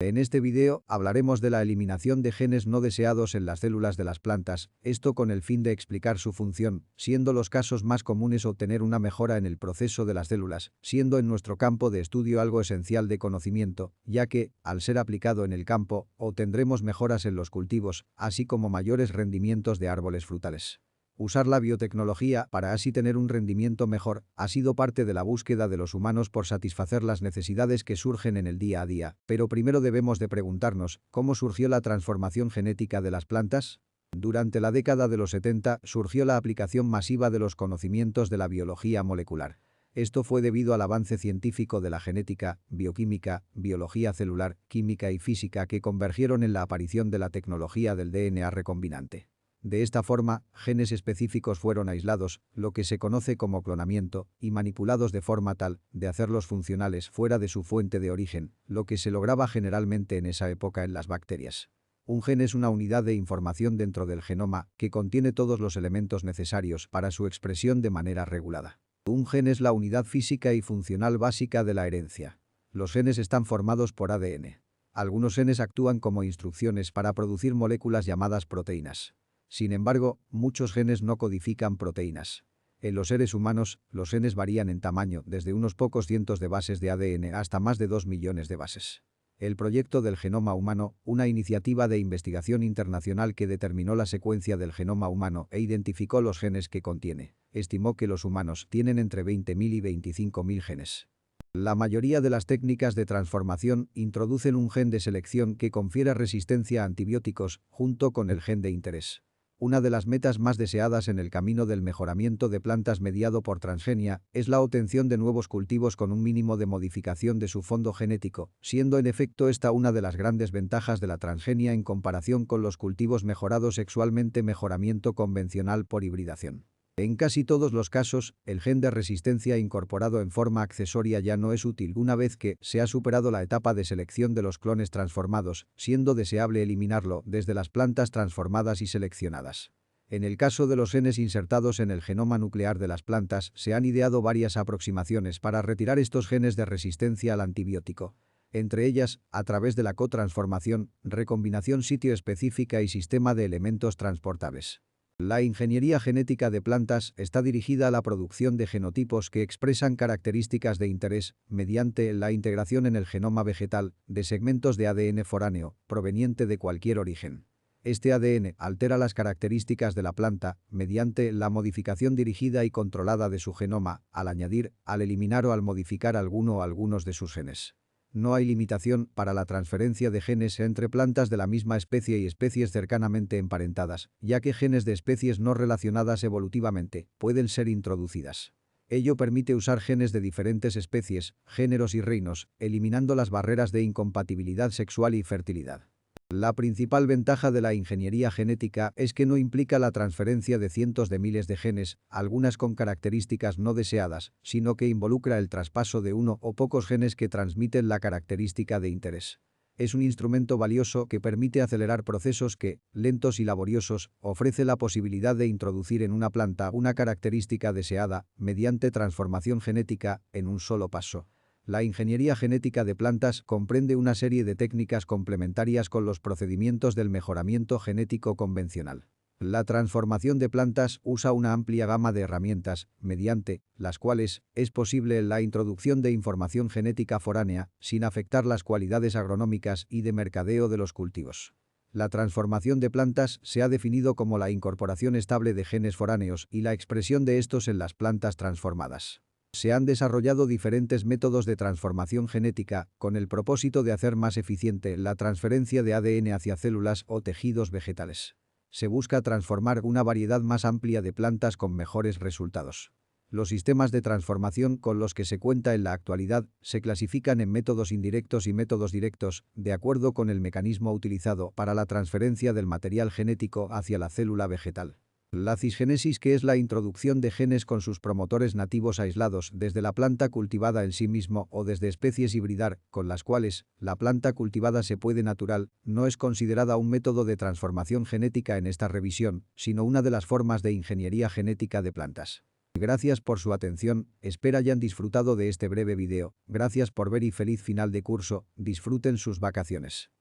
En este video hablaremos de la eliminación de genes no deseados en las células de las plantas, esto con el fin de explicar su función, siendo los casos más comunes obtener una mejora en el proceso de las células, siendo en nuestro campo de estudio algo esencial de conocimiento, ya que, al ser aplicado en el campo, obtendremos mejoras en los cultivos, así como mayores rendimientos de árboles frutales. Usar la biotecnología para así tener un rendimiento mejor ha sido parte de la búsqueda de los humanos por satisfacer las necesidades que surgen en el día a día, pero primero debemos de preguntarnos, ¿cómo surgió la transformación genética de las plantas? Durante la década de los 70 surgió la aplicación masiva de los conocimientos de la biología molecular. Esto fue debido al avance científico de la genética, bioquímica, biología celular, química y física que convergieron en la aparición de la tecnología del DNA recombinante. De esta forma, genes específicos fueron aislados, lo que se conoce como clonamiento, y manipulados de forma tal de hacerlos funcionales fuera de su fuente de origen, lo que se lograba generalmente en esa época en las bacterias. Un gen es una unidad de información dentro del genoma que contiene todos los elementos necesarios para su expresión de manera regulada. Un gen es la unidad física y funcional básica de la herencia. Los genes están formados por ADN. Algunos genes actúan como instrucciones para producir moléculas llamadas proteínas. Sin embargo, muchos genes no codifican proteínas. En los seres humanos, los genes varían en tamaño desde unos pocos cientos de bases de ADN hasta más de 2 millones de bases. El proyecto del genoma humano, una iniciativa de investigación internacional que determinó la secuencia del genoma humano e identificó los genes que contiene, estimó que los humanos tienen entre 20.000 y 25.000 genes. La mayoría de las técnicas de transformación introducen un gen de selección que confiere resistencia a antibióticos junto con el gen de interés. Una de las metas más deseadas en el camino del mejoramiento de plantas mediado por transgenia es la obtención de nuevos cultivos con un mínimo de modificación de su fondo genético, siendo en efecto esta una de las grandes ventajas de la transgenia en comparación con los cultivos mejorados sexualmente mejoramiento convencional por hibridación. En casi todos los casos, el gen de resistencia incorporado en forma accesoria ya no es útil una vez que se ha superado la etapa de selección de los clones transformados, siendo deseable eliminarlo desde las plantas transformadas y seleccionadas. En el caso de los genes insertados en el genoma nuclear de las plantas, se han ideado varias aproximaciones para retirar estos genes de resistencia al antibiótico. Entre ellas, a través de la cotransformación, recombinación sitio específica y sistema de elementos transportables. La ingeniería genética de plantas está dirigida a la producción de genotipos que expresan características de interés mediante la integración en el genoma vegetal de segmentos de ADN foráneo, proveniente de cualquier origen. Este ADN altera las características de la planta mediante la modificación dirigida y controlada de su genoma, al añadir, al eliminar o al modificar alguno o algunos de sus genes. No hay limitación para la transferencia de genes entre plantas de la misma especie y especies cercanamente emparentadas, ya que genes de especies no relacionadas evolutivamente pueden ser introducidas. Ello permite usar genes de diferentes especies, géneros y reinos, eliminando las barreras de incompatibilidad sexual y fertilidad. La principal ventaja de la ingeniería genética es que no implica la transferencia de cientos de miles de genes, algunas con características no deseadas, sino que involucra el traspaso de uno o pocos genes que transmiten la característica de interés. Es un instrumento valioso que permite acelerar procesos que, lentos y laboriosos, ofrece la posibilidad de introducir en una planta una característica deseada, mediante transformación genética, en un solo paso. La ingeniería genética de plantas comprende una serie de técnicas complementarias con los procedimientos del mejoramiento genético convencional. La transformación de plantas usa una amplia gama de herramientas, mediante las cuales es posible la introducción de información genética foránea, sin afectar las cualidades agronómicas y de mercadeo de los cultivos. La transformación de plantas se ha definido como la incorporación estable de genes foráneos y la expresión de estos en las plantas transformadas. Se han desarrollado diferentes métodos de transformación genética con el propósito de hacer más eficiente la transferencia de ADN hacia células o tejidos vegetales. Se busca transformar una variedad más amplia de plantas con mejores resultados. Los sistemas de transformación con los que se cuenta en la actualidad se clasifican en métodos indirectos y métodos directos, de acuerdo con el mecanismo utilizado para la transferencia del material genético hacia la célula vegetal. La cisgénesis, que es la introducción de genes con sus promotores nativos aislados desde la planta cultivada en sí mismo o desde especies hibridar, con las cuales la planta cultivada se puede natural, no es considerada un método de transformación genética en esta revisión, sino una de las formas de ingeniería genética de plantas. Gracias por su atención, espero hayan disfrutado de este breve video, gracias por ver y feliz final de curso, disfruten sus vacaciones.